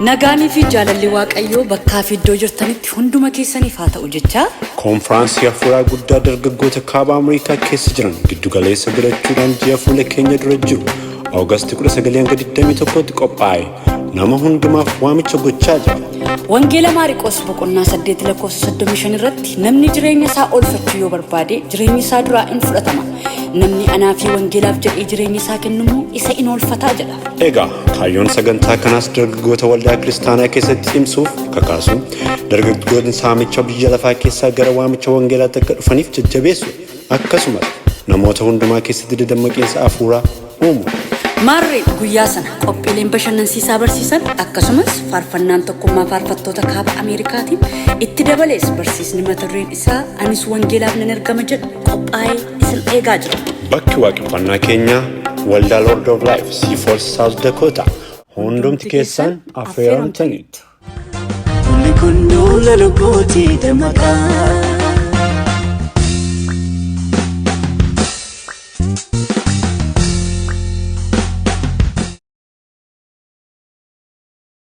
Nagaanii fi jaalalli waaqayyoo bakkaa fi iddoo jirtanitti hunduma keessaniif haa ta'u jecha. Konfiraansii hafuuraa guddaa dargaggoota kaaba Ameerikaa keessa jiran giddu galeessa godhachuudhaan ji'a fuula keenya dura jiru. August 19-21tti qophaa'e. Nama hundumaaf waamicha gochaa jira. Wangeela Maariqoos boqonnaa 8:35 irratti namni jireenya isaa oolfachuu yoo barbaade jireenyi isaa duraa in fudhatama. Namni anaa fi wangeelaaf jedhee jireenya isaa kennu isa in oolfataa jedha. Egaa kaayyoon sagantaa kanaas dargaggoota waldaa kiristaanaa keessatti cimsuuf kakaasu dargaggoonni saamicha biyya lafaa keessaa gara waamicha wangeelaatti akka dhufaniif jajjabeessu akkasumas namoota hundumaa keessatti dadammaqiinsa hafuuraa uumu. Maarree guyyaa sana qophiileen bashannansiisaa barsiisan akkasumas faarfannaan tokkummaa faarfattoota kaaba Ameerikaatiin itti dabalees barsiisni mata dureen isaa anis wangeelaaf nan ergama jedhu qophaa'ee isin eegaa jira. Bakki waaqeffannaa keenyaa waldaa Lord of Life Seaforth South Dakota hundumti keessan affeeramtaniitu. Kun lolubooti damaqaa.